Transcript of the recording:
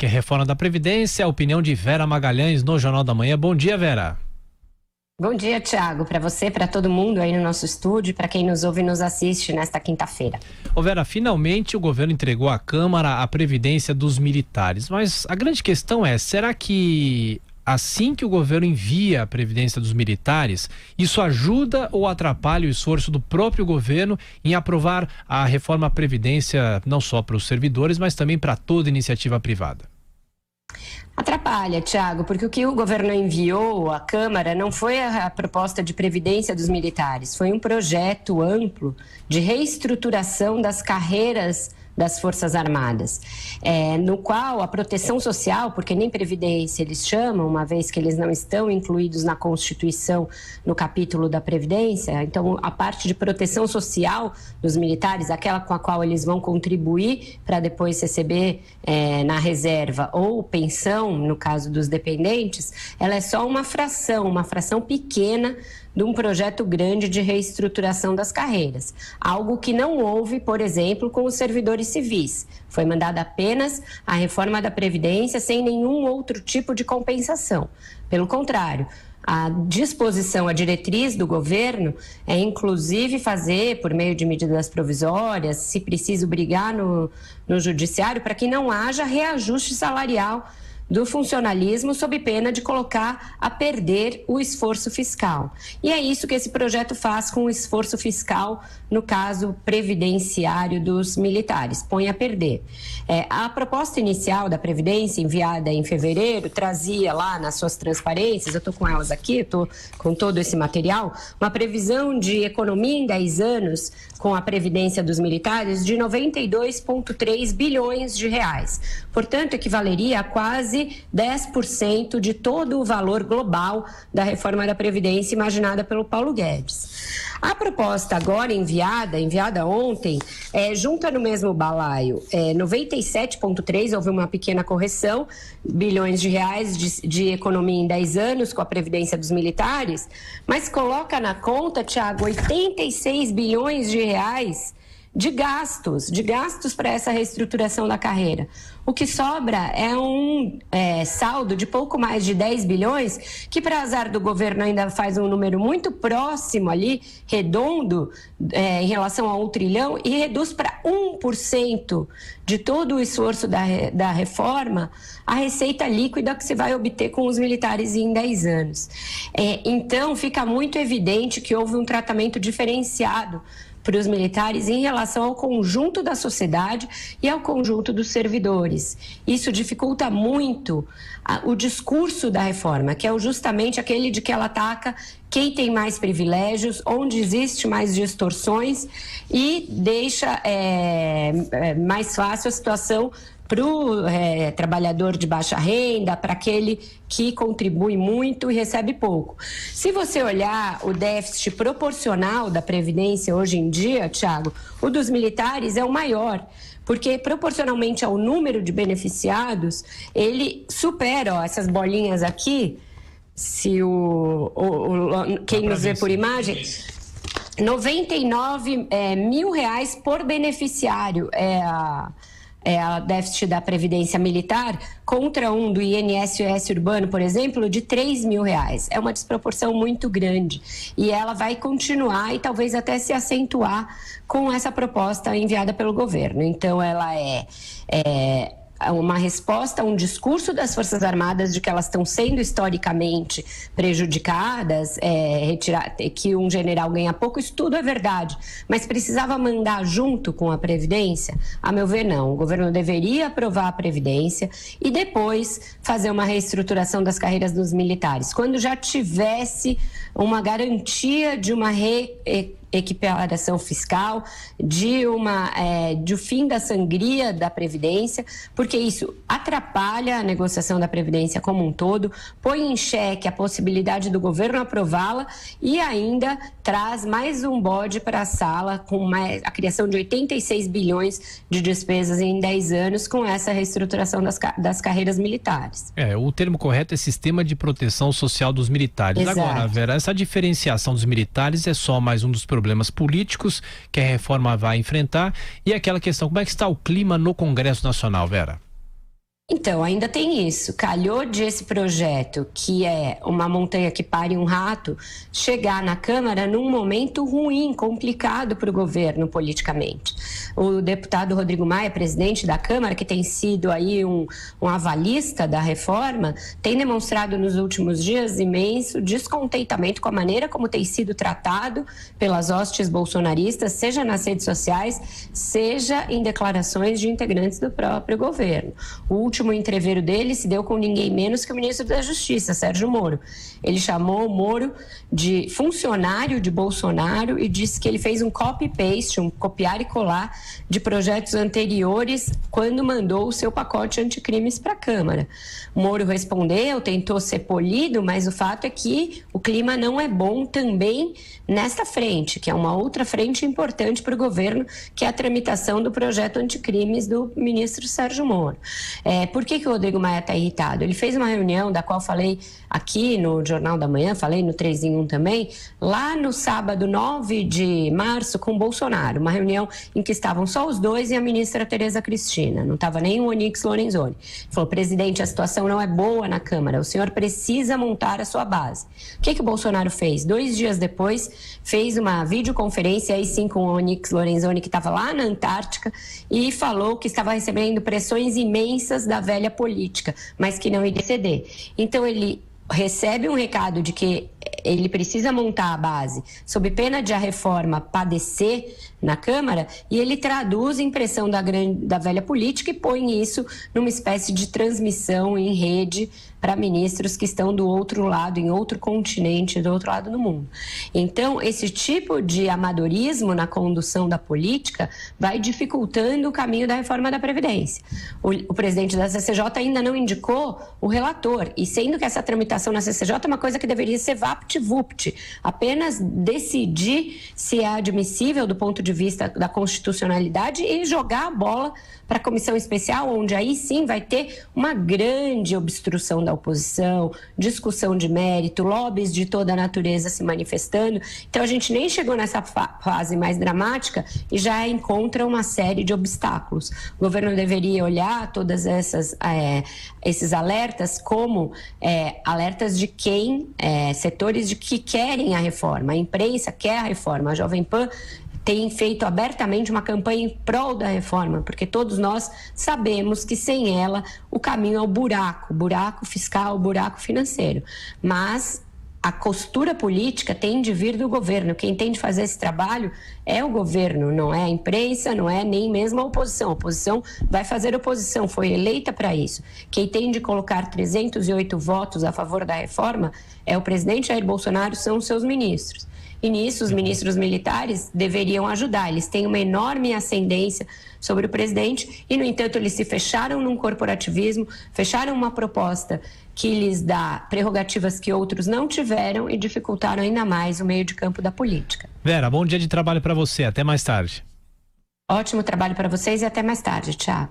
Que é reforma da Previdência, a opinião de Vera Magalhães no Jornal da Manhã. Bom dia, Vera. Bom dia, Thiago, para você, para todo mundo aí no nosso estúdio, para quem nos ouve e nos assiste nesta quinta-feira. Ô Vera, finalmente o governo entregou à Câmara a Previdência dos militares, mas a grande questão é, será que assim que o governo envia a Previdência dos militares, isso ajuda ou atrapalha o esforço do próprio governo em aprovar a reforma da Previdência não só para os servidores, mas também para toda iniciativa privada? Atrapalha, Thiago, porque o que o governo enviou à Câmara não foi a proposta de previdência dos militares, foi um projeto amplo de reestruturação das carreiras das Forças Armadas, no qual a proteção social, porque nem previdência eles chamam, uma vez que eles não estão incluídos na Constituição no capítulo da Previdência, então a parte de proteção social dos militares, aquela com a qual eles vão contribuir para depois receber na reserva ou pensão, no caso dos dependentes, ela é só uma fração pequena de um projeto grande de reestruturação das carreiras. Algo que não houve, por exemplo, com os servidores civis. Foi mandada apenas a reforma da Previdência sem nenhum outro tipo de compensação. Pelo contrário, a disposição, a diretriz do governo é inclusive fazer, por meio de medidas provisórias, se preciso brigar no judiciário, para que não haja reajuste salarial do funcionalismo sob pena de colocar a perder o esforço fiscal. E é isso que esse projeto faz com o esforço fiscal, no caso previdenciário dos militares, põe a perder. A proposta inicial da Previdência, enviada em fevereiro, trazia lá nas suas transparências, eu estou com elas aqui, estou com todo esse material, uma previsão de economia em 10 anos com a Previdência dos militares de 92,3 bilhões de reais. Portanto, equivaleria a quase 10% de todo o valor global da reforma da Previdência imaginada pelo Paulo Guedes. A proposta agora enviada ontem, junta no mesmo balaio 97,3, houve uma pequena correção, bilhões de reais de economia em 10 anos com a Previdência dos militares, mas coloca na conta, Thiago, 86 bilhões de reais de gastos para essa reestruturação da carreira. O que sobra é um saldo de pouco mais de 10 bilhões, que para azar do governo ainda faz um número muito próximo ali, redondo, em relação a 1 trilhão, e reduz para 1% de todo o esforço da reforma a receita líquida que se vai obter com os militares em 10 anos. Então, fica muito evidente que houve um tratamento diferenciado para os militares em relação ao conjunto da sociedade e ao conjunto dos servidores. Isso dificulta muito o discurso da reforma, que é justamente aquele de que ela ataca quem tem mais privilégios, onde existe mais distorções e deixa mais fácil a situação para o trabalhador de baixa renda, para aquele que contribui muito e recebe pouco. Se você olhar o déficit proporcional da Previdência hoje em dia, Thiago, o dos militares é o maior, porque proporcionalmente ao número de beneficiados, ele supera, essas bolinhas aqui, se quem nos vê por imagem, 99 mil reais por beneficiário é a déficit da Previdência Militar contra um do INSS urbano, por exemplo, de 3 mil reais. É uma desproporção muito grande e ela vai continuar e talvez até se acentuar com essa proposta enviada pelo governo. Então, ela é uma resposta a um discurso das Forças Armadas de que elas estão sendo historicamente prejudicadas, que um general ganha pouco, isso tudo é verdade, mas precisava mandar junto com a Previdência? A meu ver, não. O governo deveria aprovar a Previdência e depois fazer uma reestruturação das carreiras dos militares, quando já tivesse uma garantia de uma equiparação fiscal, de fim da sangria da Previdência, porque isso atrapalha a negociação da Previdência como um todo, põe em xeque a possibilidade do governo aprová-la e ainda traz mais um bode para a sala com a criação de 86 bilhões de despesas em 10 anos com essa reestruturação das carreiras militares. O termo correto é Sistema de Proteção Social dos Militares. Exato. Agora, Vera, essa diferenciação dos militares é só mais um dos problemas políticos que a reforma vai enfrentar, e aquela questão, como é que está o clima no Congresso Nacional, Vera? Então, ainda tem isso. Calhou de esse projeto, que é uma montanha que pare um rato, chegar na Câmara num momento ruim, complicado para o governo politicamente. O deputado Rodrigo Maia, presidente da Câmara, que tem sido aí um avalista da reforma, tem demonstrado nos últimos dias imenso descontentamento com a maneira como tem sido tratado pelas hostes bolsonaristas, seja nas redes sociais, seja em declarações de integrantes do próprio governo. O último entreveiro dele se deu com ninguém menos que o ministro da Justiça, Sérgio Moro. Ele chamou o Moro de funcionário de Bolsonaro e disse que ele fez um copy-paste, um copiar e colar de projetos anteriores quando mandou o seu pacote anticrimes para a Câmara. O Moro respondeu, tentou ser polido, mas o fato é que o clima não é bom também nesta frente, que é uma outra frente importante para o governo, que é a tramitação do projeto anticrimes do ministro Sérgio Moro. Por que o Rodrigo Maia está irritado? Ele fez uma reunião, da qual falei aqui no Jornal da Manhã, falei no 3 em 1 também, lá no sábado 9 de março com o Bolsonaro, uma reunião em que estavam só os dois e a ministra Tereza Cristina, não estava nem o Onyx Lorenzoni. Ele falou, presidente, a situação não é boa na Câmara, o senhor precisa montar a sua base. O que o Bolsonaro fez? 2 dias depois, fez uma videoconferência, aí sim com o Onyx Lorenzoni, que estava lá na Antártica, e falou que estava recebendo pressões imensas da velha política, mas que não iria ceder. Então ele recebe um recado de que ele precisa montar a base sob pena de a reforma padecer na Câmara, e ele traduz em pressão da velha política e põe isso numa espécie de transmissão em rede para ministros que estão do outro lado, em outro continente, do outro lado do mundo. Então, esse tipo de amadorismo na condução da política vai dificultando o caminho da reforma da Previdência. O presidente da CCJ ainda não indicou o relator, e sendo que essa tramitação na CCJ é uma coisa que deveria ser vapt-vupt, apenas decidir se é admissível do ponto de vista da constitucionalidade e jogar a bola para a comissão especial, onde aí sim vai ter uma grande obstrução da oposição, discussão de mérito, lobbies de toda a natureza se manifestando. Então a gente nem chegou nessa fase mais dramática e já encontra uma série de obstáculos. O governo deveria olhar todas esses alertas como alertas de quem, setores de que querem a reforma. A imprensa quer a reforma, a Jovem Pan tem feito abertamente uma campanha em prol da reforma, porque todos nós sabemos que sem ela o caminho é o buraco fiscal, o buraco financeiro. Mas a costura política tem de vir do governo. Quem tem de fazer esse trabalho é o governo, não é a imprensa, não é nem mesmo a oposição. A oposição vai fazer oposição, foi eleita para isso. Quem tem de colocar 308 votos a favor da reforma é o presidente Jair Bolsonaro, são os seus ministros. E nisso, os ministros militares deveriam ajudar. Eles têm uma enorme ascendência sobre o presidente e, no entanto, eles se fecharam num corporativismo, fecharam uma proposta que lhes dá prerrogativas que outros não tiveram e dificultaram ainda mais o meio de campo da política. Vera, bom dia de trabalho para você. Até mais tarde. Ótimo trabalho para vocês e até mais tarde. Tchau.